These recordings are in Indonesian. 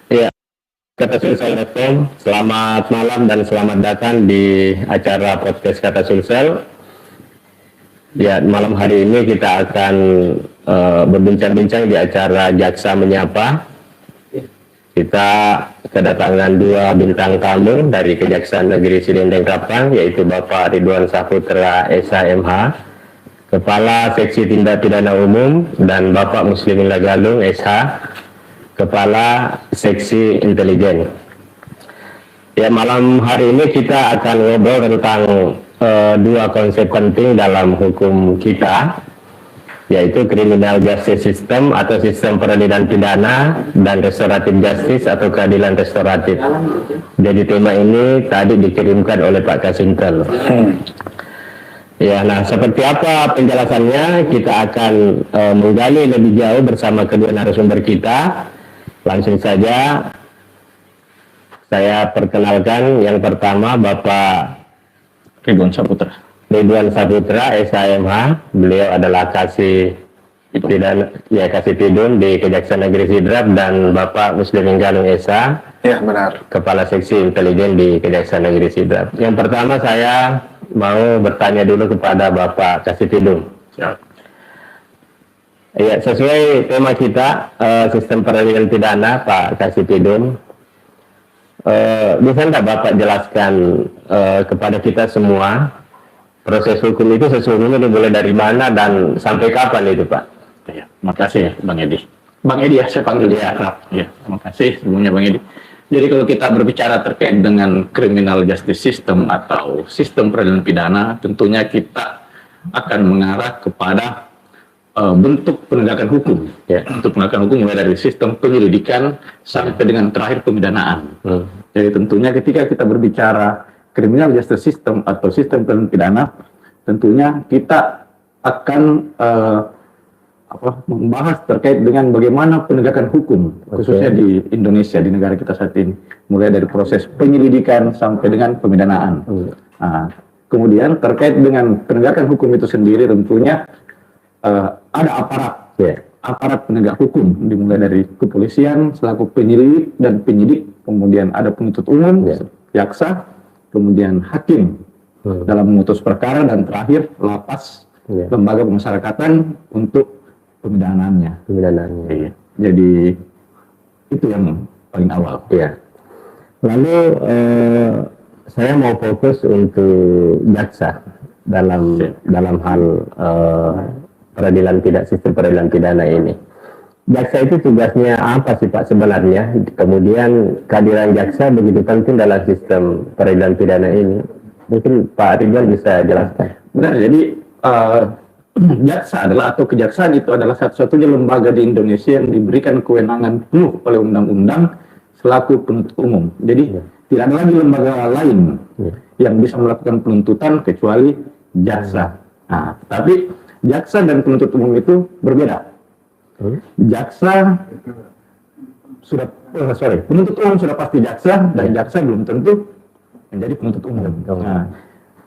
Ya, Kata Sulsel.com, selamat malam dan selamat datang di acara podcast Kata Sulsel. Ya, malam hari ini kita akan berbincang-bincang di acara Jaksa Menyapa. Kita kedatangan dua bintang tamu dari Kejaksaan Negeri Cilindeng Rapang, yaitu Bapak Ridwan Saputra SHMH, Kepala Seksi Tindak Pidana Umum, dan Bapak Muslimin Lagalung SH, Kepala Seksi Intelijen. Ya, malam hari ini kita akan ngobrol tentang dua konsep penting dalam hukum kita, yaitu criminal justice system atau sistem peradilan pidana dan restoratif justice atau keadilan restoratif. Jadi tema ini tadi dikirimkan oleh Pak Kasintel. Ya, nah seperti apa penjelasannya kita akan menggali lebih jauh bersama kedua narasumber kita. Langsung saja saya perkenalkan yang pertama Bapak Ridwan Saputra SHMH. Beliau adalah Kasih Pidun di Kejaksaan Negeri Sidrap, dan Bapak Muslimin Lagalung SH. Ya, benar. Kepala Seksi Intelijen di Kejaksaan Negeri Sidrap. Yang pertama saya mau bertanya dulu kepada Bapak Kasih Pidun. Ya, sesuai tema kita sistem peradilan pidana, Pak Kasih Pidun. Bisa nggak Bapak jelaskan kepada kita semua proses hukum itu sesungguhnya dimulai dari mana dan sampai kapan itu, Pak? Ya, makasih Bang Edi. Bang Edi ya, saya panggil dia. Ya, terima kasih sebelumnya Bang Edi. Jadi kalau kita berbicara terkait dengan criminal justice system atau sistem peradilan pidana, tentunya kita akan mengarah kepada bentuk penegakan hukum. Ya, untuk penegakan hukum mulai dari sistem penyelidikan sampai dengan terakhir pemidanaan. Jadi tentunya ketika kita berbicara criminal justice system atau sistem peradilan pidana, tentunya kita akan membahas terkait dengan bagaimana penegakan hukum, khususnya di Indonesia, di negara kita saat ini, mulai dari proses penyelidikan sampai dengan pemidanaan. Nah, kemudian terkait dengan penegakan hukum itu sendiri, tentunya ada aparat penegak hukum, dimulai dari kepolisian selaku penyelidik dan penyidik, kemudian ada penuntut umum, jaksa, kemudian hakim dalam memutus perkara, dan terakhir lapas, lembaga pemasyarakatan untuk pemidanaannya. Iya. Jadi itu yang paling awal. Ya. Lalu saya mau fokus untuk jaksa dalam hal sistem peradilan pidana ini. Jaksa itu tugasnya apa sih Pak sebenarnya? Kemudian kehadiran jaksa begitu penting dalam sistem peradilan pidana ini. Mungkin Pak Ridwan bisa jelaskan. Benar, jadi jaksa adalah, atau kejaksaan itu adalah satu-satunya lembaga di Indonesia yang diberikan kewenangan penuh oleh undang-undang selaku penuntut umum. Jadi tidak ada lagi lembaga lain yang bisa melakukan penuntutan kecuali jaksa. Nah, tapi jaksa dan penuntut umum itu berbeda. Jaksa penuntut umum sudah pasti jaksa, dan jaksa belum tentu menjadi penuntut umum. Nah,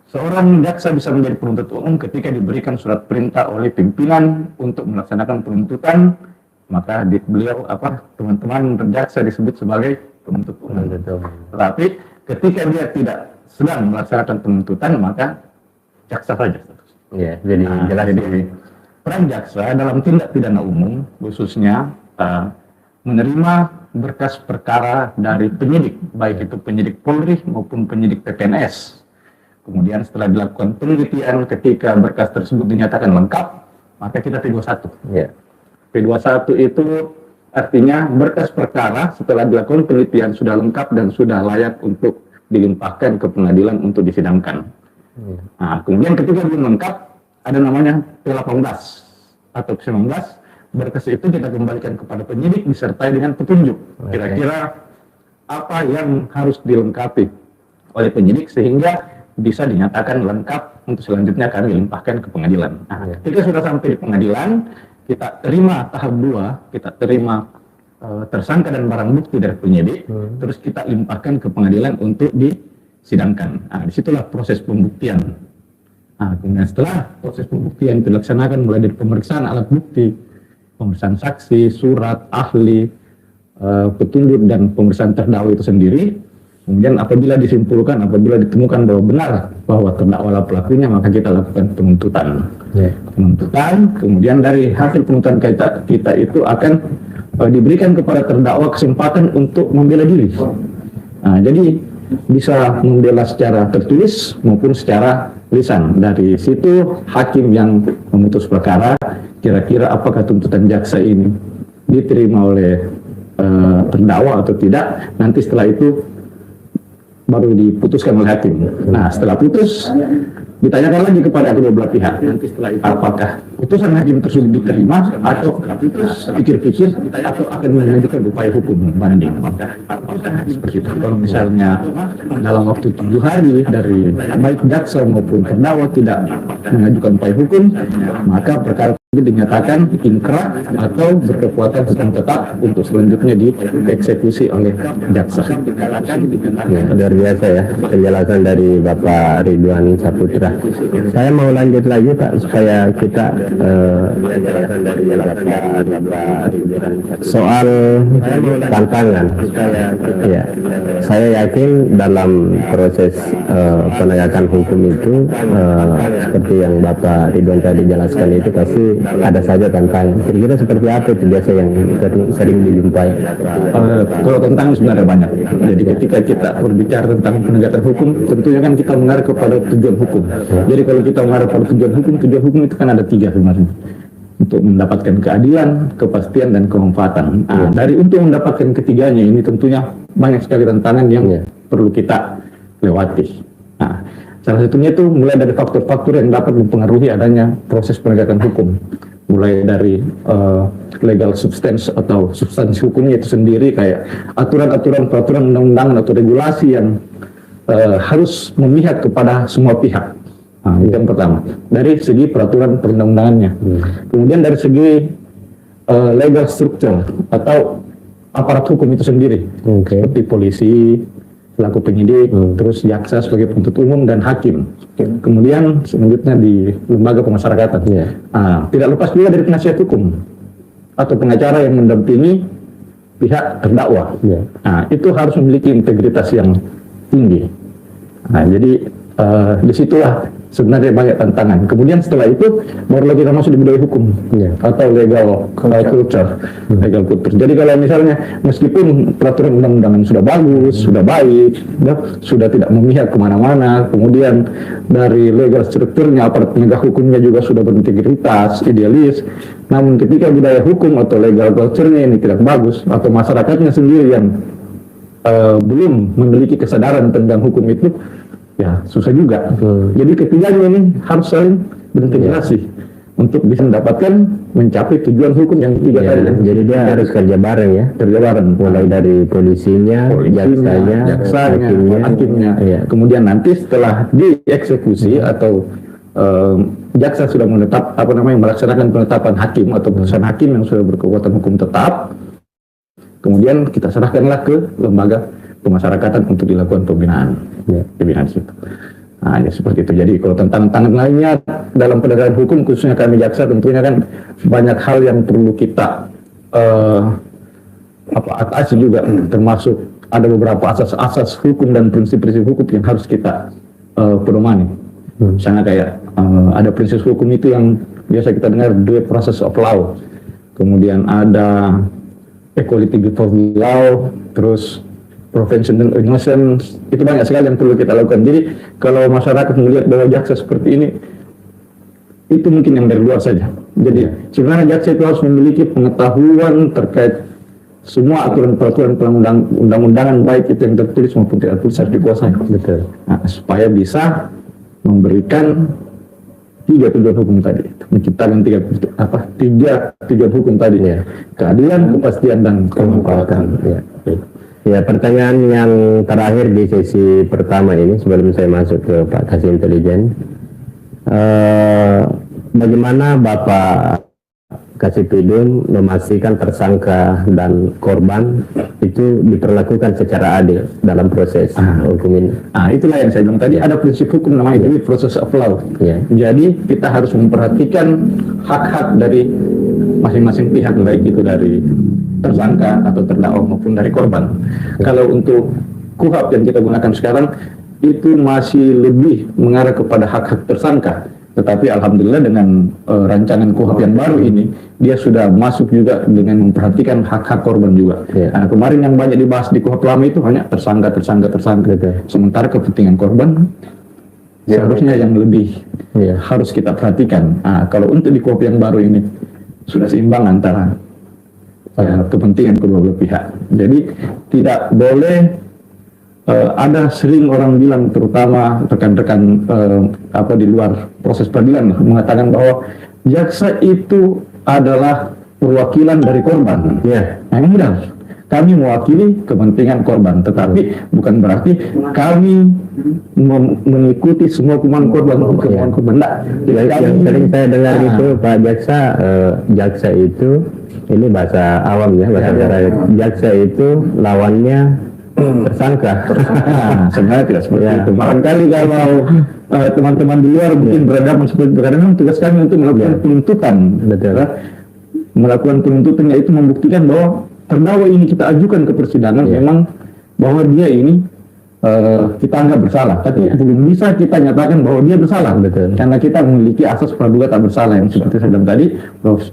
seorang jaksa bisa menjadi penuntut umum ketika diberikan surat perintah oleh pimpinan untuk melaksanakan penuntutan, maka teman-teman jaksa disebut sebagai penuntut umum. Tetapi ketika dia tidak sedang melaksanakan penuntutan, maka jaksa saja. Ya, jadi jelas. Jadi peran jaksa dalam tindak pidana umum khususnya menerima berkas perkara dari penyidik, baik itu penyidik Polri maupun penyidik PPNS. Kemudian setelah dilakukan penelitian, ketika berkas tersebut dinyatakan lengkap, maka kita P21. P21 itu artinya berkas perkara setelah dilakukan penelitian sudah lengkap dan sudah layak untuk dilimpahkan ke pengadilan untuk disidangkan. Nah, kemudian ketika belum lengkap, ada namanya P18 atau P19, berkas itu kita kembalikan kepada penyidik disertai dengan petunjuk. Kira-kira apa yang harus dilengkapi oleh penyidik sehingga bisa dinyatakan lengkap untuk selanjutnya kami limpahkan ke pengadilan. Nah, ketika sudah sampai di pengadilan, kita terima tahap 2, kita terima tersangka dan barang bukti dari penyidik, terus kita limpahkan ke pengadilan untuk disidangkan. Nah, disitulah proses pembuktian. Nah, kemudian setelah proses pembuktian dilaksanakan mulai dari pemeriksaan alat bukti, pemeriksaan saksi, surat, ahli, petunjuk dan pemeriksaan terdakwa itu sendiri. Kemudian apabila ditemukan bahwa benar bahwa terdakwa pelakunya, maka kita lakukan penuntutan. Penuntutan, kemudian dari hasil penuntutan kita itu akan diberikan kepada terdakwa kesempatan untuk membela diri. Nah, jadi bisa membela secara tertulis maupun secara lisan. Dari situ hakim yang memutus perkara, kira-kira apakah tuntutan jaksa ini diterima oleh terdakwa atau tidak. Nanti setelah itu baru diputuskan oleh hakim. Nah, setelah putus ditanyakan lagi kepada kedua belah pihak. Nanti setelah itu apakah putusan hakim tersebut diterima atau pikir-pikir atau akan mengajukan upaya hukum banding. Seperti itu. Kalau misalnya dalam waktu 7 hari dari baik jaksa maupun terdakwa tidak mengajukan upaya hukum, maka perkara itu dinyatakan inkrah atau berkekuatan hukum tetap untuk selanjutnya dieksekusi oleh jaksa. Ya, luar biasa ya penjelasan dari Bapak Ridwan Saputra. Saya mau lanjut lagi Pak supaya kita soal tantangan. Ya, saya yakin dalam proses penegakan hukum itu seperti yang Bapak Ridwan tadi jelaskan itu pasti ada saja tantangan. Kira-kira seperti apa itu biasa yang sering dijumpai? Kalau tantangan sebenarnya banyak. Jadi ketika kita berbicara tentang penegakan hukum, tentunya kan kita mengarah kepada tujuan hukum. Jadi kalau kita mengarah pada tujuan hukum itu kan ada 3 sebenarnya. Untuk mendapatkan keadilan, kepastian, dan kemanfaatan. Nah, dari untuk mendapatkan ketiganya ini tentunya banyak sekali tantangan yang perlu kita lewati. Nah, salah satunya itu mulai dari faktor-faktor yang dapat mempengaruhi adanya proses penegakan hukum. Mulai dari legal substance atau substansi hukumnya itu sendiri, kayak aturan-aturan, peraturan undang-undangan atau regulasi yang harus memihak kepada semua pihak. Nah, itu yang pertama. Dari segi peraturan perundang-undangannya. Kemudian dari segi legal structure atau aparat hukum itu sendiri. Seperti polisi, selaku penyidik, terus jaksa sebagai penuntut umum, dan hakim. Kemudian selanjutnya di lembaga pemasyarakatan. Nah, tidak lepas juga dari penasihat hukum atau pengacara yang mendampingi pihak terdakwa. Nah, itu harus memiliki integritas yang tinggi. Nah, jadi disitulah sebenarnya banyak tantangan. Kemudian setelah itu baru lagi kita masuk di budaya hukum atau legal culture. Legal culture. Jadi kalau misalnya meskipun peraturan undang-undangan sudah bagus, sudah baik, sudah tidak memihak kemana-mana, kemudian dari legal strukturnya, aparat penegak hukumnya juga sudah berintegritas, idealis, namun ketika budaya hukum atau legal culture-nya ini tidak bagus, atau masyarakatnya sendiri yang belum memiliki kesadaran tentang hukum itu, ya susah juga. Jadi ketiganya ini harus saling berintegrasi untuk bisa mendapatkan mencapai tujuan hukum yang tiga tadi. Jadi dia harus kerja bareng ya, kerja bareng, mulai dari polisinya, jaksanya, hakimnya. Kemudian nanti setelah dieksekusi atau jaksa sudah melaksanakan penetapan hakim atau putusan hakim yang sudah berkekuatan hukum tetap, kemudian kita serahkanlah ke lembaga pemasyarakatan untuk dilakukan pembinaan. Pembinaan situ. Nah, ya seperti itu. Jadi kalau tentang tantangan lainnya dalam penegakan hukum, khususnya kami jaksa, tentunya kan banyak hal yang perlu kita atasi juga, termasuk ada beberapa asas-asas hukum dan prinsip-prinsip hukum yang harus kita pedomani. Misalnya kayak ada prinsip hukum itu yang biasa kita dengar, due process of law. Kemudian ada equality before the law, terus prevention and innocence, itu banyak sekali yang perlu kita lakukan. Jadi kalau masyarakat melihat bahwa jaksa seperti ini, itu mungkin yang dari luar saja. Jadi sebenarnya jaksa itu harus memiliki pengetahuan terkait semua aturan-peraturan undang-undangan, baik itu yang tertulis maupun tidak tertulis, harus dikuasai. Betul. Nah, supaya bisa memberikan 3 tujuan hukum tadi, menciptakan 3 tujuan hukum tadi, keadilan, kepastian, dan kemanfaatan. Ya, pertanyaan yang terakhir di sesi pertama ini sebelum saya masuk ke Pak Kasih Intelijen, bagaimana Bapak Kasipidum memastikan tersangka dan korban itu diperlakukan secara adil dalam proses hukum ini? Itulah yang saya bilang tadi, ada prinsip hukum namanya due process of law. Jadi kita harus memperhatikan hak-hak dari masing-masing pihak, baik itu dari tersangka atau terdakwa maupun dari korban. Kalau untuk KUHP yang kita gunakan sekarang itu masih lebih mengarah kepada hak-hak tersangka. Tetapi alhamdulillah dengan rancangan KUHP yang baru ini, dia sudah masuk juga dengan memperhatikan hak-hak korban juga. Nah, kemarin yang banyak dibahas di KUHP lama itu hanya tersangka. Sementara kepentingan korban seharusnya yang lebih harus kita perhatikan. Nah, kalau untuk di KUHP yang baru ini sudah seimbang antara kepentingan kedua belah pihak. Jadi tidak boleh ada sering orang bilang, terutama rekan-rekan di luar proses peradilan mengatakan bahwa jaksa itu adalah perwakilan dari korban. Nah, ini benar. Kami mewakili kepentingan korban, tetapi bukan berarti kami mengikuti semua kemauan korban. Yang sering saya dengar itu Pak Jaksa, jaksa itu ini bahasa awam ya, bahasa daerah. Jaksa itu lawannya tersangka. Sebenarnya tidak seperti itu. Barangkali kalau teman-teman di luar mungkin berhadapan seperti itu, karena tugas kami untuk melakukan penuntutan. Melakukan penuntutan yaitu membuktikan bahwa terdakwa ini kita ajukan ke persidangan memang bahwa dia ini kita anggap bersalah, tapi belum bisa kita nyatakan bahwa dia bersalah, karena kita memiliki asas praduga tak bersalah yang seperti saya bilang tadi,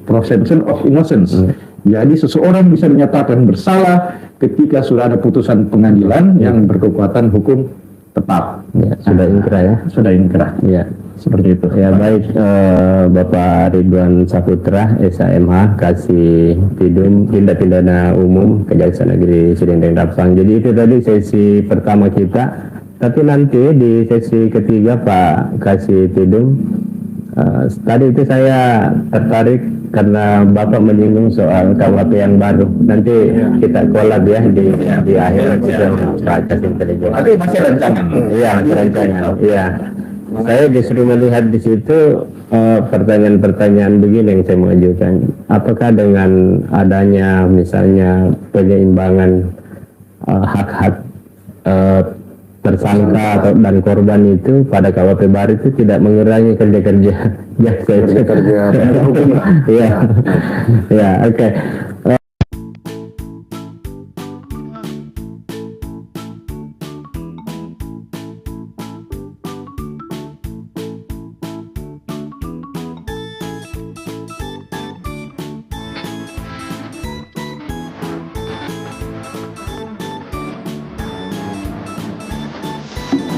presumption of innocence. Jadi seseorang bisa dinyatakan bersalah ketika sudah ada putusan pengadilan yang berkekuatan hukum tetap. Sudah inkrah ya? Sudah inkrah. Seperti itu. Ya baik, Bapak Ridwan Saputra, SHMH, Kasih Pidum, Tindak Pidana Umum, Kejaksaan Negeri Serdang Rapang. Jadi itu tadi sesi pertama kita. Tapi nanti di sesi ketiga Pak Kasih Pidum, tadi itu saya tertarik karena Bapak menyinggung soal KUHP yang baru. Nanti kita kolab ya di akhir Pak Kasih Intelijen. Tapi masih rancangan. Iya, masih rancangan. Iya. Saya justru melihat di situ pertanyaan-pertanyaan begini yang saya mengajukan. Apakah dengan adanya misalnya penyeimbangan hak-hak tersangka dan korban itu pada KUHP baru itu tidak mengurangi kerja-kerja jaksa itu? Kerja hukum lah. Ya, oke.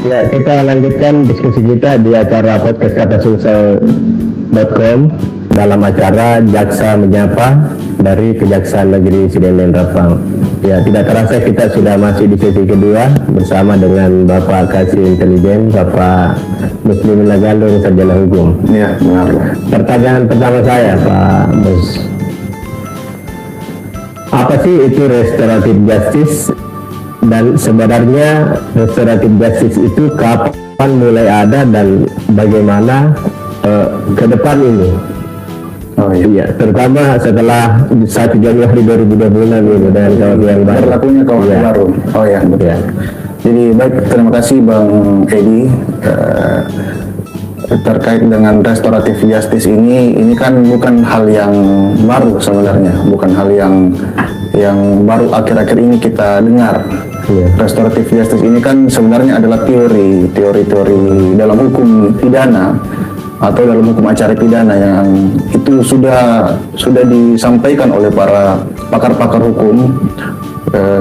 Ya, kita lanjutkan diskusi kita di acara podcast katasulsel.com dalam acara Jaksa Menyapa dari Kejaksaan Negeri Serdang Rapang. Ya, tidak terasa kita sudah masih di sesi kedua bersama dengan Bapak Kasih Intelijen, Bapak Muslimin Lagalung, Sarjana Hukum. Ya, benar. Pertanyaan pertama saya, Pak Mus, apa sih itu restoratif justice? Dan sebenarnya restoratif justice itu kapan mulai ada dan bagaimana ke depan ini? Iya, terutama setelah 1 Januari 2026 ini dengan KUHP yang baru. Berlakunya KUHP baru. Oh ya, betul. Jadi baik, terima kasih Bang Edi. Terkait dengan restoratif justice ini kan bukan hal yang baru sebenarnya, bukan hal yang baru akhir-akhir ini kita dengar. Restoratif justice ini kan sebenarnya adalah teori dalam hukum pidana atau dalam hukum acara pidana yang itu sudah disampaikan oleh para pakar-pakar hukum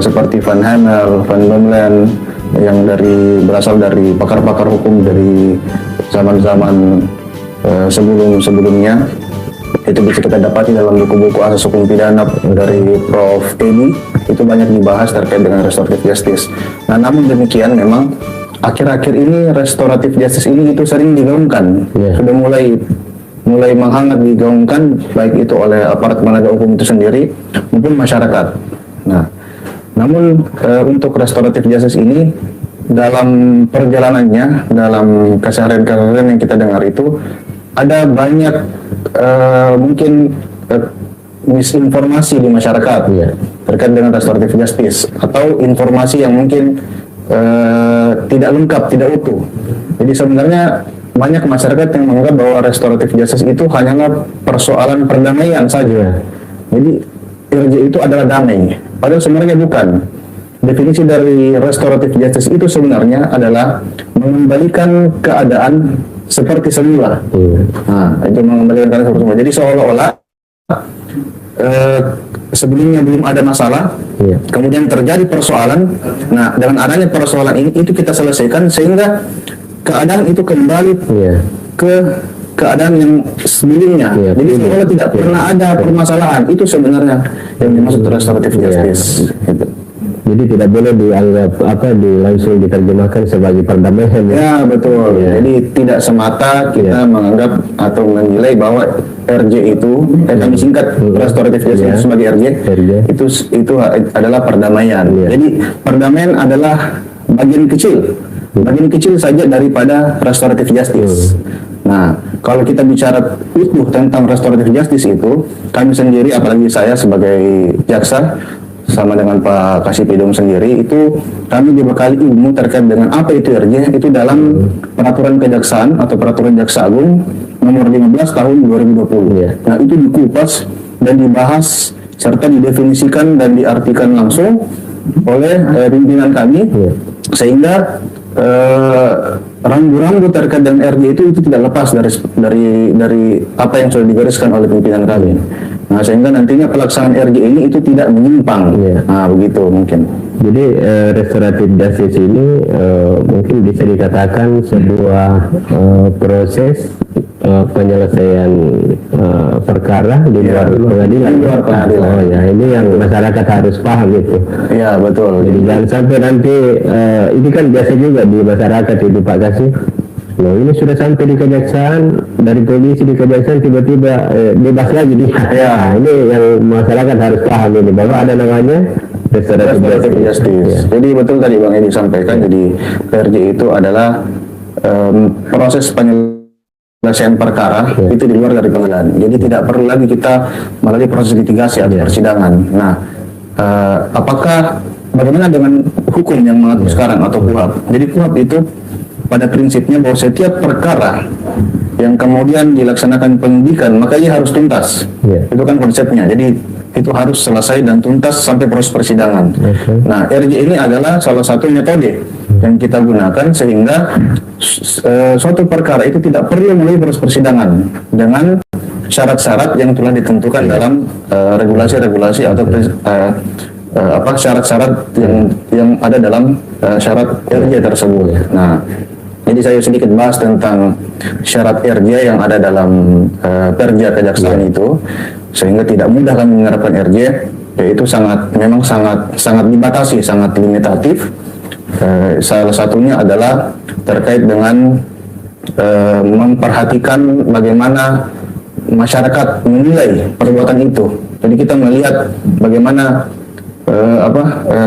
seperti Van Hemel, Van Bommelen yang berasal dari pakar-pakar hukum dari zaman-zaman sebelumnya. Itu bisa kita dapati dalam buku-buku asas hukum pidana dari Prof. Edi, itu banyak dibahas terkait dengan restoratif justice. Nah, namun demikian memang akhir-akhir ini restoratif justice ini itu sering digaungkan, sudah mulai menghangat digaungkan baik itu oleh aparat penegak hukum itu sendiri maupun masyarakat. Nah, namun untuk restoratif justice ini dalam perjalanannya, dalam keseharian yang kita dengar itu ada banyak mungkin misinformasi di masyarakat terkait dengan restoratif justice atau informasi yang mungkin tidak lengkap, tidak utuh. Jadi sebenarnya banyak masyarakat yang menganggap bahwa restoratif justice itu hanyalah persoalan perdamaian saja. Jadi RJ itu adalah damai. Padahal sebenarnya bukan. Definisi dari restoratif justice itu sebenarnya adalah mengembalikan keadaan seperti semula. Nah, itu mengembalikan keadaan seperti semula. Jadi seolah-olah sebelumnya belum ada masalah, kemudian terjadi persoalan. Nah, dengan adanya persoalan ini itu kita selesaikan sehingga keadaan itu kembali ke keadaan yang sebelumnya. Jadi seolah tidak pernah ada permasalahan. Itu sebenarnya yang dimaksud restoratif justice. Gitu. Jadi tidak boleh dianggap langsung diterjemahkan sebagai perdamaian. Ya betul. Jadi tidak semata kita menganggap atau menilai bahwa RJ itu, kami singkat restoratif justice sebagai RJ, itu adalah perdamaian. Jadi perdamaian adalah bagian kecil saja daripada restoratif justice. Nah, kalau kita bicara utuh tentang restoratif justice itu, kami sendiri, apalagi saya sebagai jaksa, sama dengan Pak Kasipidum sendiri, itu kami dibekali ilmu terkait dengan apa itu RJ, itu dalam peraturan kejaksaan atau peraturan jaksa agung nomor 15 tahun 2020. Nah, itu dikupas dan dibahas serta didefinisikan dan diartikan langsung oleh pimpinan kami, sehingga rambu-rambu terkait dengan RJ itu tidak lepas dari apa yang sudah digariskan oleh pimpinan kami. Nah, sehingga nantinya pelaksanaan RJ ini itu tidak menyimpang. Nah, begitu mungkin. Jadi restoratif justice ini mungkin bisa dikatakan sebuah proses penyelesaian perkara di luar pengadilan. Oh ya, ini yang masyarakat harus paham itu. Iya, betul. Jadi jangan sampai nanti ini kan biasa juga di masyarakat itu Pak Kasih. Loh, ini sudah sampai di kejaksaan, dari polisi di kejaksaan tiba-tiba bebas lagi dia. Ya, ini yang masyarakat harus paham ini bahwa ada namanya restoratif justice. Jadi betul tadi Bang Edi sampaikan, jadi RJ itu adalah proses penyelesaian perkara itu di luar dari pengadilan. Jadi tidak perlu lagi kita melalui proses litigasi atau persidangan. Nah, apakah bagaimana dengan hukum yang mengatur sekarang atau KUHP? Jadi KUHP itu pada prinsipnya bahwa setiap perkara yang kemudian dilaksanakan penyidikan maka ia harus tuntas. Itu kan konsepnya. Jadi itu harus selesai dan tuntas sampai proses persidangan. Nah, RJ ini adalah salah satu metode yang kita gunakan sehingga suatu perkara itu tidak perlu melalui proses persidangan dengan syarat-syarat yang telah ditentukan dalam regulasi-regulasi atau syarat-syarat yang ada dalam syarat RJ tersebut. Nah, jadi saya sedikit bahas tentang syarat RJ yang ada dalam Perja Kejaksaan itu, sehingga tidak mudah kami menerapkan RJ, yaitu memang sangat dibatasi, sangat limitatif. Salah satunya adalah terkait dengan memperhatikan bagaimana masyarakat menilai perbuatan itu. Jadi kita melihat bagaimana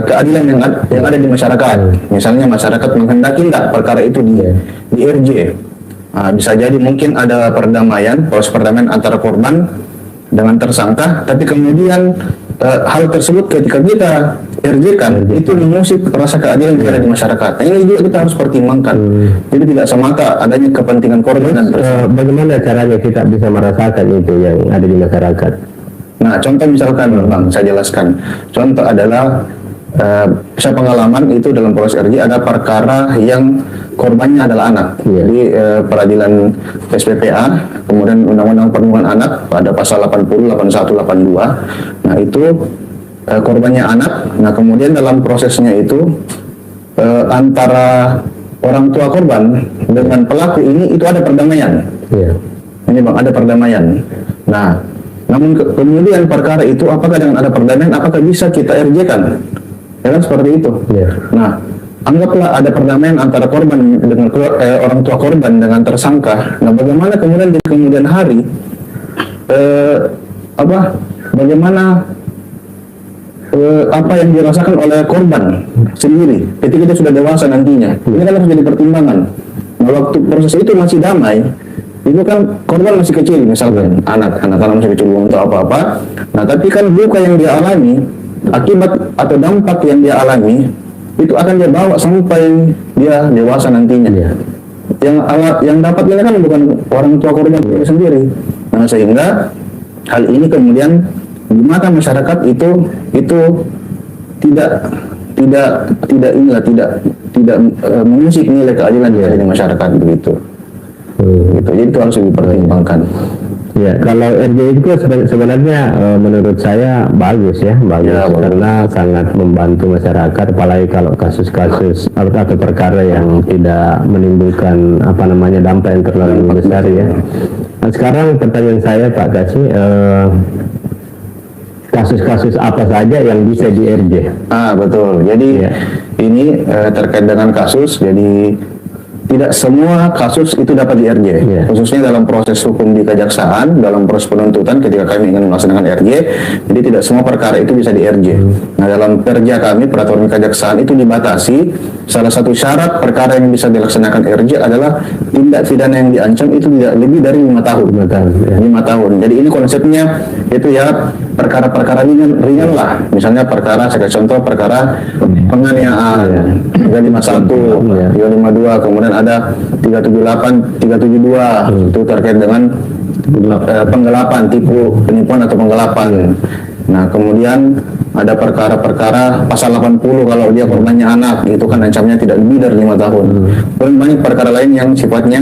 keadilan yang ada di masyarakat. Misalnya masyarakat menghendaki tidak perkara itu di RJ. Nah, bisa jadi mungkin ada proses perdamaian antara korban dengan tersangka, tapi kemudian hal tersebut ketika kita RJ kan itu mengusik rasa keadilan yang ada di masyarakat. Nah, ini juga kita harus pertimbangkan. Jadi tidak semata adanya kepentingan korban dan tersangka. Bagaimana caranya kita bisa merasakan itu yang ada di masyarakat? Nah, contoh misalkan Bang, saya jelaskan. Contoh adalah saya pengalaman itu dalam proses RJ ada perkara yang korbannya adalah anak. Jadi peradilan SPPA, kemudian Undang-Undang Perlindungan Anak pada pasal 80, 81, 82. Nah, itu korbannya anak. Nah, kemudian dalam prosesnya itu antara orang tua korban dengan pelaku itu ada perdamaian. Ini Bang, ada perdamaian. Nah, namun kemudian perkara itu apakah dengan ada perdamaian, apakah bisa kita RJ-kan? Ya kan seperti itu. Nah, anggaplah ada perdamaian antara korban dengan orang tua korban dengan tersangka. Nah, bagaimana kemudian di kemudian hari bagaimana apa yang dirasakan oleh korban sendiri ketika dia sudah dewasa nantinya? Ini kan harus jadi pertimbangan. Nah, waktu proses itu masih damai, itu kan korban masih kecil, misalkan anak masih kecil belum tahu apa-apa. Nah, tapi kan luka yang dia alami, akibat atau dampak yang dia alami itu akan dia bawa sampai dia dewasa nantinya. Yang dapat ini kan bukan orang tua korban sendiri. Nah, sehingga hal ini kemudian di mata masyarakat itu tidak mengusik nilai keadilan di masyarakat begitu. Gitu. Jadi itu harus dipertimbangkan. Ya, kalau RJ itu sebenarnya menurut saya bagus ya, karena sangat membantu masyarakat, apalagi kalau kasus-kasus atau perkara yang tidak menimbulkan dampak yang terlalu besar ya. Nah, sekarang pertanyaan saya Pak Kasih, kasus-kasus apa saja yang bisa di RJ? Betul. Jadi ini terkait dengan kasus, jadi tidak semua kasus itu dapat di RJ, khususnya dalam proses hukum di kejaksaan, dalam proses penuntutan ketika kami ingin melaksanakan RJ, jadi tidak semua perkara itu bisa di RJ. Nah, dalam perja kami, peraturan kejaksaan itu dibatasi, salah satu syarat perkara yang bisa dilaksanakan RJ adalah tindak pidana yang diancam itu tidak lebih dari 5 tahun. 5 tahun. Jadi ini konsepnya itu ya perkara-perkara ringan lah, misalnya perkara, saya contoh perkara penganiayaan, 351, 352, kemudian ada 378, 372 itu terkait dengan penggelapan, tipu, penipuan atau penggelapan. Nah, kemudian ada perkara-perkara pasal 80 kalau dia korbannya anak, itu kan ancamnya tidak lebih dari 5 tahun. Dan banyak perkara lain yang sifatnya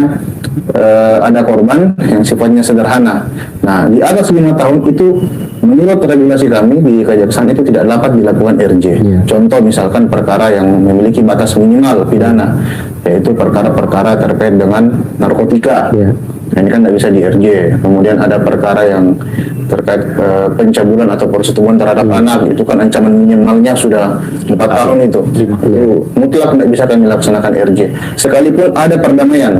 ada korban yang sifatnya sederhana. Nah, di atas 5 tahun itu menurut regulasi kami di kejaksaan itu tidak dapat dilakukan RJ. Contoh misalkan perkara yang memiliki batas minimal pidana, yaitu perkara-perkara terkait dengan narkotika. Nah, ini kan tidak bisa di RJ. Kemudian ada perkara yang terkait pencabulan atau persetubuhan terhadap anak, itu kan ancaman minimalnya sudah 4 tahun itu mutlak tidak bisa kami laksanakan RJ. Sekalipun ada perdamaian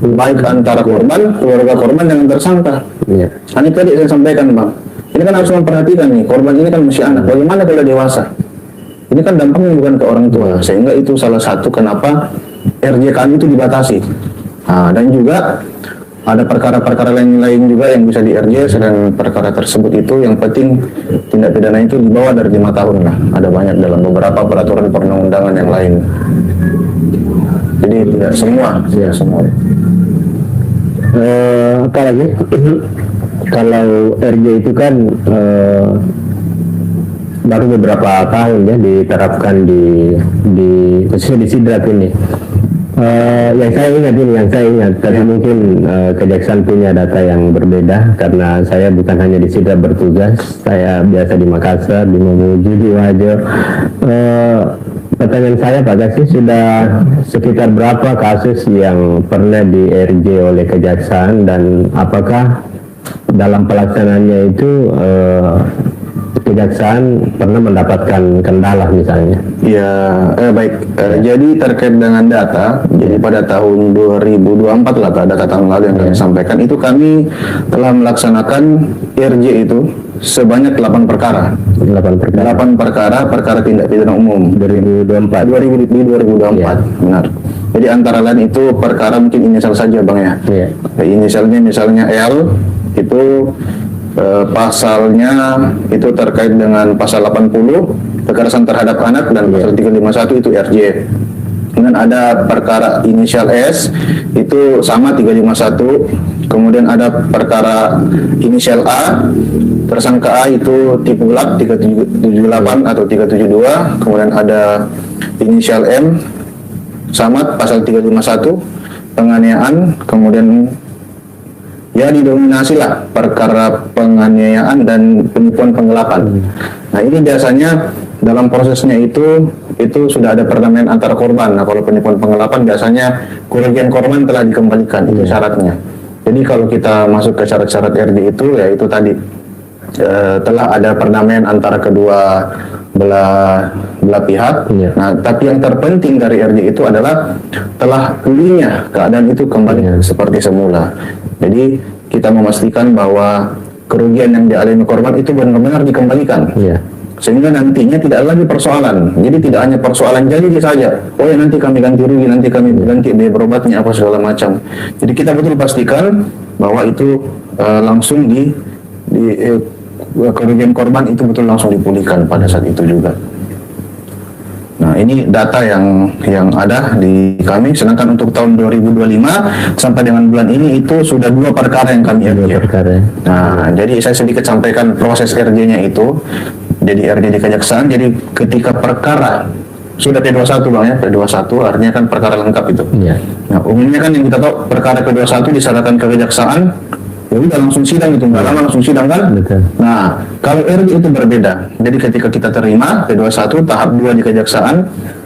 baik antara korban, keluarga korban dengan tersangka. Ini tadi saya sampaikan Bang, ini kan harus memperhatikan nih, korban ini kan masih anak, bagaimana kalau dewasa? Ini kan dampaknya bukan ke orang tua, sehingga itu salah satu kenapa RJ kami itu dibatasi. Dan juga ada perkara-perkara lain juga yang bisa di RJ selain perkara tersebut itu, yang penting tindak pidana itu di bawah dari 5 tahun lah. Ada banyak dalam beberapa peraturan perundang-undangan yang lain. Jadi tidak semua. Apalagi kalau RJ itu kan baru beberapa tahun ya diterapkan di khususnya di Sidrap ini. Yang saya ingat, tapi mungkin kejaksaan punya data yang berbeda karena saya bukan hanya di Sidrap bertugas, saya biasa di Makassar, di Mamuju, di Wajo. Pertanyaan saya Pak Kasih, sudah sekitar berapa kasus yang pernah di RJ oleh kejaksaan, dan apakah dalam pelaksanaannya itu kejaksaan pernah mendapatkan kendala misalnya? Baik. Jadi terkait dengan data, jadi pada tahun 2024 lah, data tahun lalu yang kami sampaikan itu, kami telah melaksanakan RJ itu sebanyak 8 perkara. 8 perkara tindak pidana umum 2024. Benar. Jadi antara lain itu perkara mungkin inisial saja Bang ya. Inisialnya misalnya L, itu pasalnya itu terkait dengan pasal 80 kekerasan terhadap anak, dan pasal 351 itu RJ. Kemudian ada perkara inisial S itu sama 351. Kemudian ada perkara inisial A, tersangka A itu tipu gelap 378 atau 372. Kemudian ada inisial M sama pasal 351 penganiayaan. Kemudian ya didominasi lah perkara penganiayaan dan penipuan penggelapan. Nah, ini biasanya dalam prosesnya itu sudah ada perdamaian antara korban. Nah, kalau penipuan penggelapan biasanya kerugian korban telah dikembalikan, itu syaratnya. Jadi kalau kita masuk ke syarat-syarat RJ itu, ya itu tadi telah ada perdamaian antara kedua belah pihak. Nah, tapi yang terpenting dari RJ itu adalah telah pulihnya keadaan itu kembali seperti semula. Jadi kita memastikan bahwa kerugian yang dialami korban itu benar-benar dikembalikan. Sehingga nantinya tidak lagi persoalan. Jadi tidak hanya persoalan janji saja. Oh ya, nanti kami ganti rugi, nanti kami ganti biaya berobatnya apa segala macam. Jadi kita betul pastikan bahwa itu langsung kerugian korban itu betul langsung dipulihkan pada saat itu juga. Nah, Nah, ini data yang ada di kami, sedangkan untuk tahun 2025 sampai dengan bulan ini itu sudah 2 perkara yang kami RJ. Nah, jadi saya sedikit sampaikan proses RJ-nya itu. Jadi RJ di kejaksaan, jadi ketika perkara sudah P21 Bang ya, P21 artinya kan perkara lengkap itu. Iya. Nah, umumnya kan yang kita tahu perkara P21 diserahkan ke kejaksaan, ya udah langsung sidang itu, nggak lama langsung sidang kan? Betul. Nah, kalau RJ itu berbeda. Jadi ketika kita terima P21 tahap 2 di kejaksaan,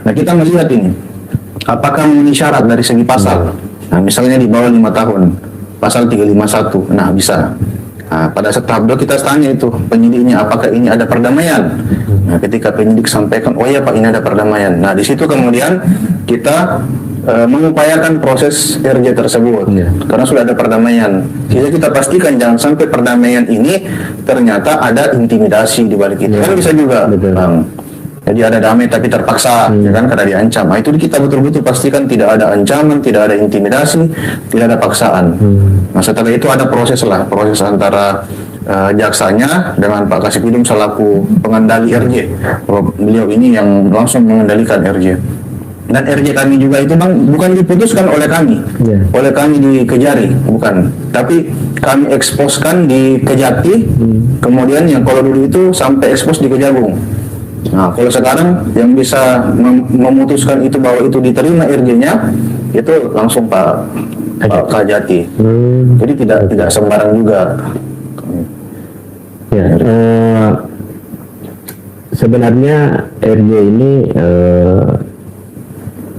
nah kita melihat ini, apakah memenuhi syarat dari segi pasal. Nah, misalnya di bawah 5 tahun, pasal 351, nah bisa. Nah, pada saat tahap 2 kita tanya itu penyidiknya, apakah ini ada perdamaian. Nah, ketika penyidik sampaikan, oh ya Pak, ini ada perdamaian. Nah, di situ kemudian kita mengupayakan proses RJ tersebut, karena sudah ada perdamaian. Jadi kita pastikan jangan sampai perdamaian ini ternyata ada intimidasi di balik itu. Kan bisa juga, Bang. Jadi ada damai tapi terpaksa, ya kan, karena diancam. Nah, itu kita betul-betul pastikan tidak ada ancaman, tidak ada intimidasi, tidak ada paksaan. Nah, setelah itu ada proses antara jaksanya dengan Pak Kasipidum selaku pengendali RJ. Beliau ini yang langsung mengendalikan RJ. Dan RJ kami juga itu Bang bukan diputuskan oleh kami, oleh kami di Kejari, bukan. Tapi kami eksposkan di Kejati, kemudian yang kalau dulu itu sampai ekspos di Kejagung. Nah, kalau sekarang yang bisa memutuskan itu bahwa itu diterima RJ-nya itu langsung Pak Kejati. Jadi tidak sembarang juga. Ya, sebenarnya RJ ini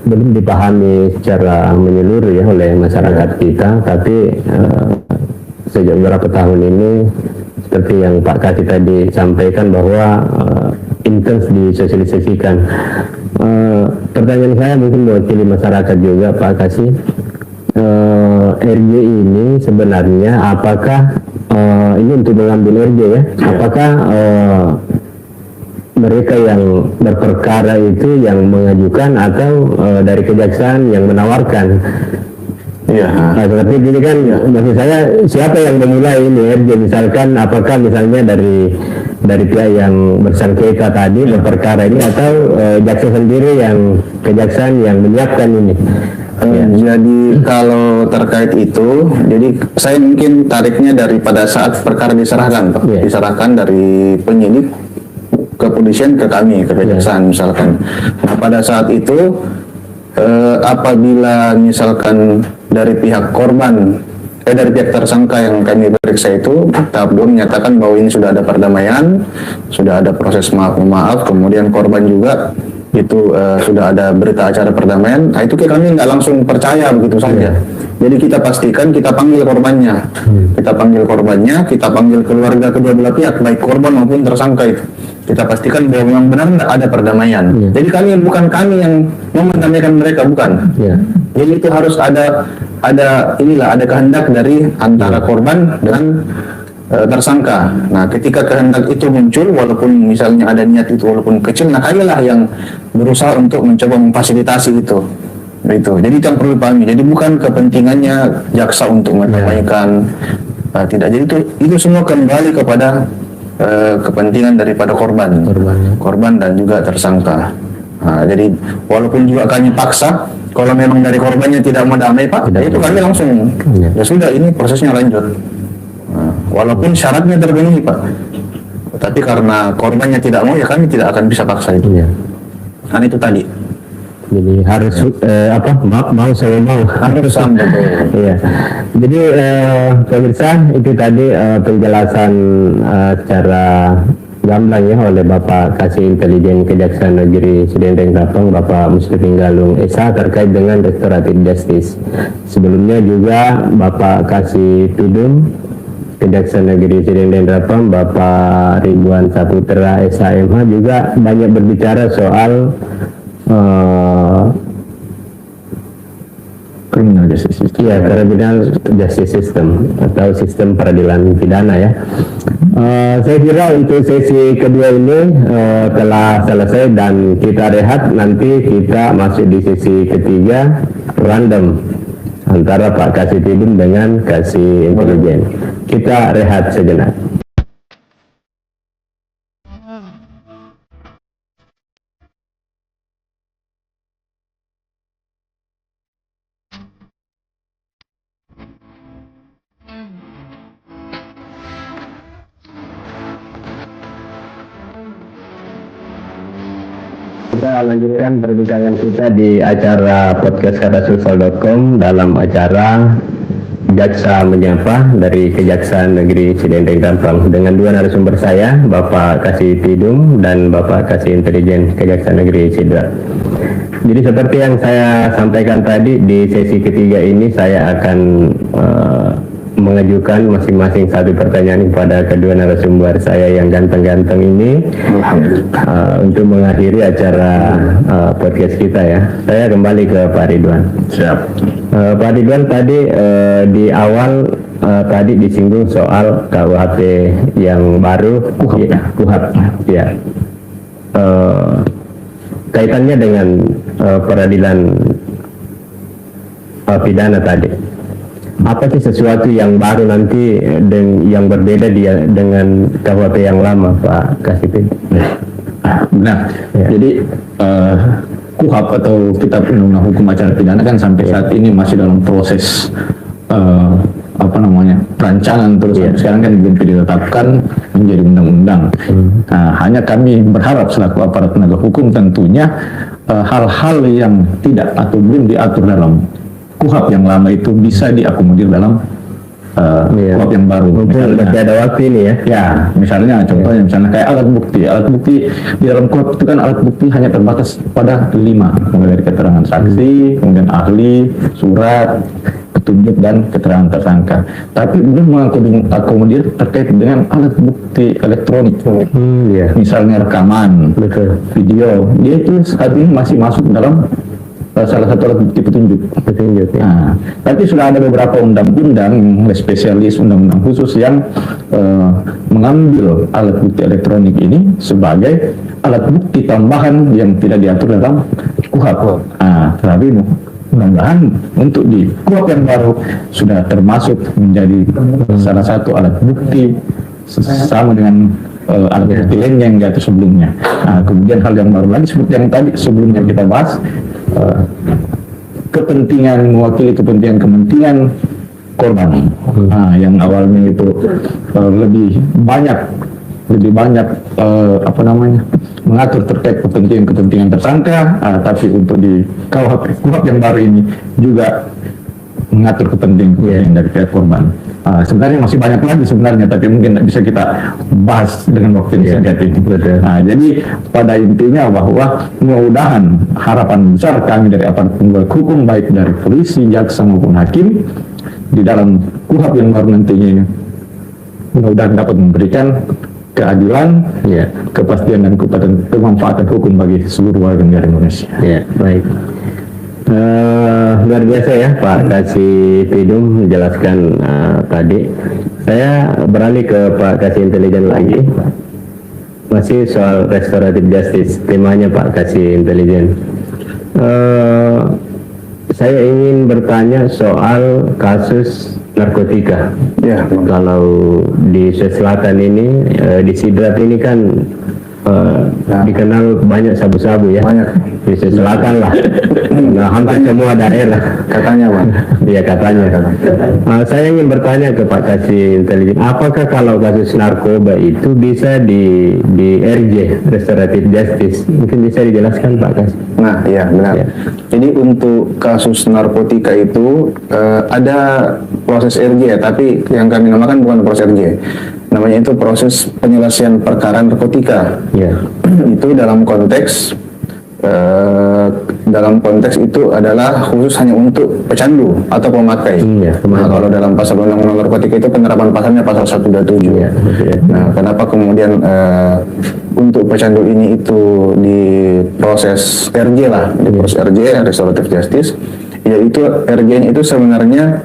belum dipahami secara menyeluruh ya oleh masyarakat kita, tapi sejak beberapa tahun ini seperti yang Pak Kasih tadi sampaikan bahwa intens disosialisasikan. Pertanyaan saya mungkin mewakili masyarakat juga Pak Kasih, RJ ini sebenarnya apakah ini untuk mengambil RJ ya, apakah mereka yang berperkara itu yang mengajukan atau dari kejaksaan yang menawarkan? Iya. Nah, seperti ini kan, maksud saya siapa yang memulai ini RJ, misalkan apakah misalnya dari pihak yang bersengketa tadi berperkara ini atau jaksa sendiri yang kejaksaan yang menyiapkan ini? Jadi kalau terkait itu, jadi saya mungkin tariknya daripada saat perkara diserahkan, Pak. Diserahkan dari penyidik kepolisian ke kami, ke kejaksaan misalkan. Nah, pada saat itu apabila misalkan dari pihak korban, dari pihak tersangka yang kami periksa itu tahap 2 menyatakan bahwa ini sudah ada perdamaian, sudah ada proses maaf, kemudian korban juga itu sudah ada berita acara perdamaian. Nah, itu kami nggak langsung percaya begitu saja. Jadi kita pastikan, kita panggil korbannya, kita panggil keluarga kedua belah pihak, baik korban maupun tersangka itu. Kita pastikan bahwa memang benar ada perdamaian. Jadi bukan kami yang mendamaikan mereka, bukan. Jadi itu harus ada kehendak dari antara korban dan tersangka. Nah, ketika kehendak itu muncul, walaupun misalnya ada niat itu walaupun kecil, nah kamilah yang berusaha untuk mencoba memfasilitasi itu. Jadi itu yang perlu dipahami. Jadi bukan kepentingannya jaksa untuk mendamaikan, tidak. Jadi itu semua kembali kepada kepentingan daripada korban dan juga tersangka. Nah, jadi walaupun juga kami paksa, kalau memang dari korbannya tidak mau damai Pak, itu kami langsung ya sudah, ini prosesnya lanjut. Nah, walaupun syaratnya terpenuhi Pak, tapi karena korbannya tidak mau, ya kami tidak akan bisa paksa itu. Kan itu tadi. Jadi harus mau saya mau harus sampai. Iya. Jadi pemirsa, itu tadi penjelasan secara gamblang ya oleh Bapak Kasih Intelijen Kejaksaan Negeri Sidendeng Rapang, Bapak Muslimin Galung Esa, terkait dengan restoratif justice. Sebelumnya juga Bapak Kasih Pidum Kejaksaan Negeri Sidendeng Rapang, Bapak Ridwan Saputra SHMH juga banyak berbicara soal criminal justice system. Iya, criminal justice system atau sistem peradilan pidana ya. Saya kira untuk sesi kedua ini telah selesai dan kita rehat. Nanti kita masuk di sesi ketiga, random antara Pak Kasih Pidum dengan Kasih Intelijen. Kita rehat sejenak. Kita lanjutkan perbincangan kita di acara podcastkatasulsel.com dalam acara Jaksa Menyapa dari Kejaksaan Negeri Cidendeng Gampang dengan dua narasumber saya, Bapak Kasih Tidum dan Bapak Kasih Intelijen Kejaksaan Negeri Sidra. Jadi seperti yang saya sampaikan tadi, di sesi ketiga ini saya akan mengajukan masing-masing satu pertanyaan kepada kedua narasumber saya yang ganteng-ganteng ini untuk mengakhiri acara podcast kita ya. Saya kembali ke Pak Ridwan. Siap. Pak Ridwan tadi di awal tadi disinggung soal KUHP yang baru, KUHP ya. Kaitannya dengan peradilan pidana tadi. Apa sih sesuatu yang baru nanti dan yang berbeda dengan KUHP yang lama, Pak Kasih? Benar. Ya. Jadi KUHP atau Kitab Undang-Undang Hukum Acara Pidana kan sampai saat ini masih dalam proses perancangan terus. Sekarang kan belum ditetapkan menjadi undang-undang. Hanya kami berharap selaku aparat penegak hukum tentunya hal-hal yang tidak atau belum diatur dalam KUHP yang lama itu bisa diakomodir dalam KUHP yang baru. Misalnya ada waktu ini ya. Ya, misalnya contohnya misalnya kayak alat bukti. Alat bukti di dalam KUHP itu kan alat bukti hanya terbatas pada 5, mulai dari keterangan saksi, kemudian ahli, surat, petunjuk dan keterangan tersangka. Tapi belum mengakomodir terkait dengan alat bukti elektronik. Misalnya rekaman, video. Dia itu saat ini masih masuk dalam salah satu alat bukti petunjuk. Nah, tapi sudah ada beberapa undang-undang spesialis, undang-undang khusus yang mengambil alat bukti elektronik ini sebagai alat bukti tambahan yang tidak diatur dalam KUHP. Tapi mudah-mudahan untuk di KUHP yang baru sudah termasuk menjadi salah satu alat bukti sama dengan alat bukti lain yang diatur sebelumnya. Kemudian hal yang baru lagi seperti yang tadi sebelumnya kita bahas, kepentingan mewakili kepentingan korban. Yang awalnya itu lebih banyak mengatur terkait kepentingan tersangka, tapi untuk di KUHP yang baru ini juga mengatur kepentingan dari pihak korban. Sebenarnya masih banyak lagi sebenarnya, tapi mungkin tidak bisa kita bahas dengan waktu yang singkat ini. Jadi pada intinya bahwa mudah-mudahan harapan besar kami dari aparat penegak hukum, baik dari polisi, jaksa maupun hakim, di dalam KUHP yang baru nantinya ini mudah-mudahan dapat memberikan keadilan, kepastian dan kemanfaatan hukum bagi seluruh warga negara Indonesia. Baik. Luar biasa ya Pak Kasih Tidum menjelaskan tadi. Saya beralih ke Pak Kasih Intelijen lagi. Masih soal restoratif justice, temanya Pak Kasih Intelijen. Saya ingin bertanya soal kasus narkotika. Kalau di Sulawesi Selatan ini, di Sidrat ini kan dikenal banyak sabu-sabu ya. Di Sulawesi Selatan lah. Hampir semua daerah Katanya, Bang. Iya katanya. Saya ingin bertanya ke Pak Kasih Intelijen, apakah kalau kasus narkoba itu bisa di RJ, restoratif justice? Mungkin bisa dijelaskan Pak Kasih. Nah, iya benar. Jadi untuk kasus narkotika itu ada proses RJ, tapi yang kami namakan bukan proses RJ. Namanya itu proses penyelesaian perkara narkotika. Itu dalam konteks itu adalah khusus hanya untuk pecandu atau pemakai. Kalau dalam pasal undang-undang narkotika itu penerapan pasalnya pasal 127. Nah, kenapa kemudian untuk pecandu ini itu di proses RJ lah, di proses RJ, restoratif justice, yaitu RJ itu sebenarnya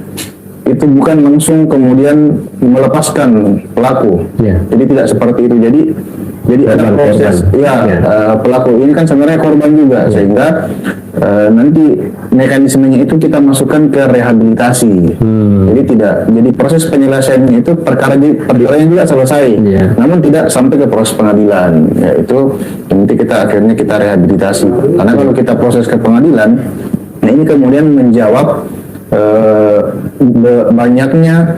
itu bukan langsung kemudian melepaskan pelaku. Jadi tidak seperti itu. Jadi ada proses, pelaku ini kan sebenarnya korban juga, sehingga nanti mekanismenya itu kita masukkan ke rehabilitasi. Jadi proses penyelesaiannya itu perkara yang juga selesai, namun tidak sampai ke proses pengadilan. Yaitu nanti akhirnya kita rehabilitasi. Karena kalau kita proses ke pengadilan, nah ini kemudian menjawab banyaknya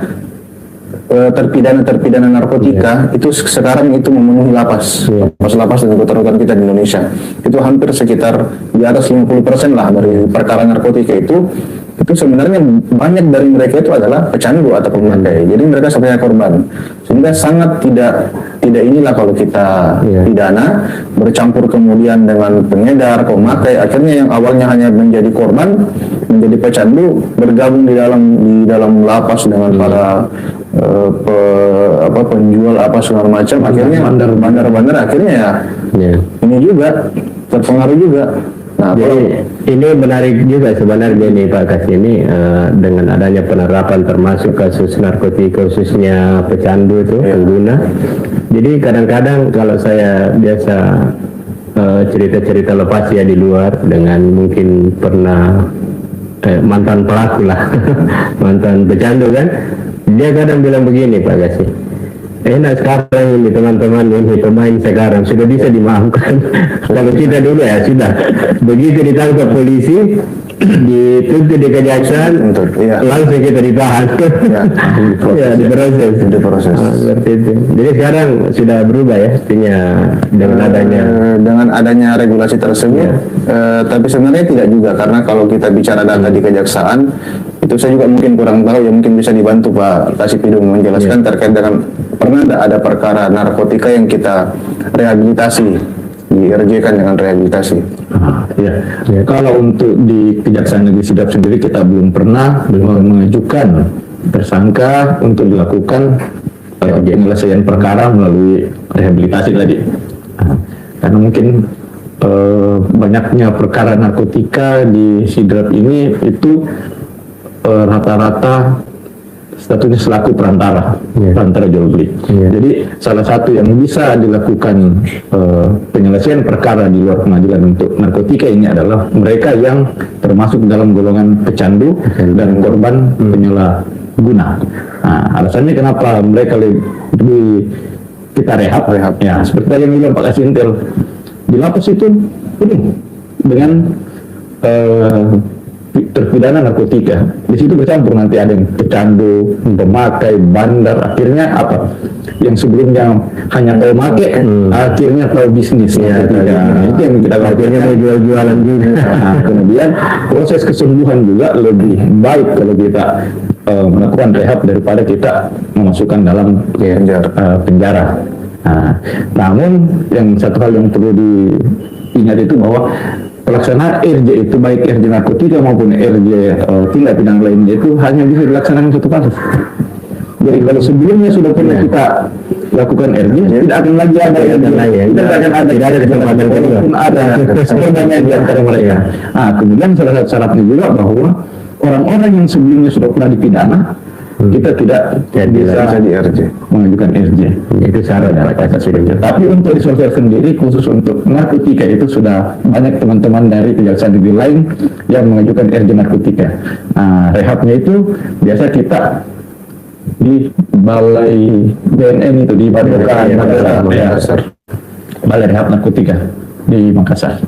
terpidana narkotika itu sekarang itu memenuhi lapas. Lapas dan rutan kita di Indonesia itu hampir sekitar di atas 50% lah dari perkara narkotika itu sebenarnya banyak dari mereka itu adalah pecandu atau pemakai. Jadi mereka sebenarnya korban. Sehingga sangat tidak inilah kalau kita pidana bercampur kemudian dengan pengedar, pemakai, akhirnya yang awalnya hanya menjadi korban, menjadi pecandu, bergabung di dalam lapas dengan para penjual apa segala macam, akhirnya bandar-bandar akhirnya ini juga terpengaruh juga. Nah, jadi ini menarik juga sebenarnya nih Pak Kasih ini dengan adanya penerapan termasuk kasus narkotika khususnya pecandu itu pengguna. Jadi kadang-kadang kalau saya biasa cerita-cerita lepas ya di luar dengan mungkin pernah mantan pelaku lah mantan pecandu kan, dia kadang bilang begini Pak Kasih, enak sekarang ini teman-teman ini pemain sekarang sudah bisa dimaafkan. Kalau kita dulu ya sudah begitu ditangkap polisi dituntut di kejaksaan langsung kita ditahan diproses. Seperti itu. Jadi sekarang sudah berubah ya artinya dengan adanya regulasi tersebut. Tapi sebenarnya tidak juga, karena kalau kita bicara data di kejaksaan itu saya juga mungkin kurang tahu ya, mungkin bisa dibantu Pak Kasih Pidum menjelaskan terkait dengan pernah ada perkara narkotika yang kita rehabilitasi, di-RJ-kan dengan rehabilitasi. Kalau untuk di Kejaksaan Negeri Sidrap sendiri kita belum pernah mengajukan tersangka untuk dilakukan penyelesaian perkara melalui rehabilitasi tadi. Karena mungkin banyaknya perkara narkotika di Sidrap ini itu rata-rata statusnya selaku perantara jual beli. Jadi salah satu yang bisa dilakukan penyelesaian perkara di luar pengadilan untuk narkotika ini adalah mereka yang termasuk dalam golongan pecandu dan korban penyalahguna. Nah, alasannya kenapa mereka lebih kita rehab ya seperti yang bilang Pak Kasintil, di lapas itu penuh dengan terpidana narkotika. Di situ bercampur, nanti ada yang pecandu, pemakai, bandar, akhirnya apa? Yang sebelumnya hanya tahu make, akhirnya tahu bisnis. Itu yang kita akhirnya mau jual-jualan juga. Nah, kemudian proses kesembuhan juga lebih baik kalau kita melakukan rehab daripada kita memasukkan dalam penjara. Nah, namun yang satu hal yang perlu diingat itu bahwa pelaksanaan RJ itu baik RJ narkotika maupun RJ tindak pidana lainnya itu hanya bisa dilaksanakan satu kasus. Jadi kalau sebelumnya sudah pernah kita lakukan RJ, tidak akan lagi ada tidak ada kesempatan pun ada sebenarnya di antara mereka. Nah, kemudian salah satu syaratnya juga bahwa orang-orang yang sebelumnya sudah pernah dipidana kita tidak bisa di RJ mengajukan RJ. Itu syarat tapi untuk di sosial sendiri khusus untuk narkotika itu sudah banyak teman-teman dari kejaksaan negeri lain yang mengajukan RJ narkotika. Nah, rehabnya itu biasa kita di balai BNN itu di Makassar, balai rehab narkotika di Makassar.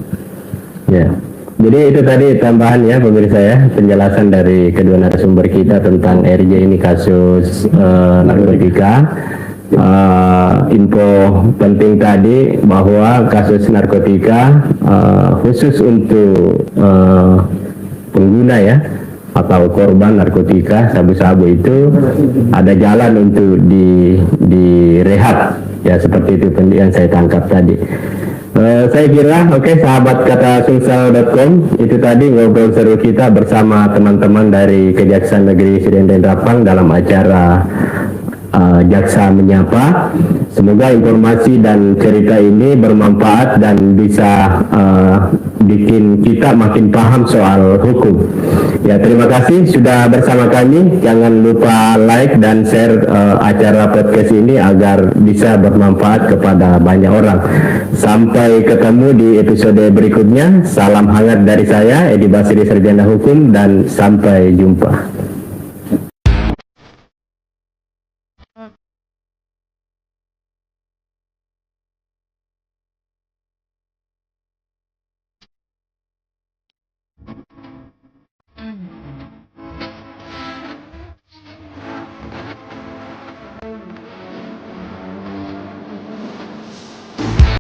Jadi itu tadi tambahan ya pemirsa ya, penjelasan dari kedua narasumber kita tentang RJ ini kasus narkotika. Info penting tadi bahwa kasus narkotika khusus untuk pengguna ya atau korban narkotika sabu-sabu itu ada jalan untuk di rehab ya, seperti itu yang saya tangkap tadi. Saya kira sahabat kata sulsel.com itu tadi ngobrol seru kita bersama teman-teman dari Kejaksaan Negeri Sidendeng Rapang dalam acara Jaksa Menyapa. Semoga informasi dan cerita ini bermanfaat dan bisa bikin kita makin paham soal hukum. Ya, terima kasih sudah bersama kami. Jangan lupa like dan share acara podcast ini agar bisa bermanfaat kepada banyak orang. Sampai ketemu di episode berikutnya. Salam hangat dari saya, Edi Basri Sarjana Hukum, dan sampai jumpa.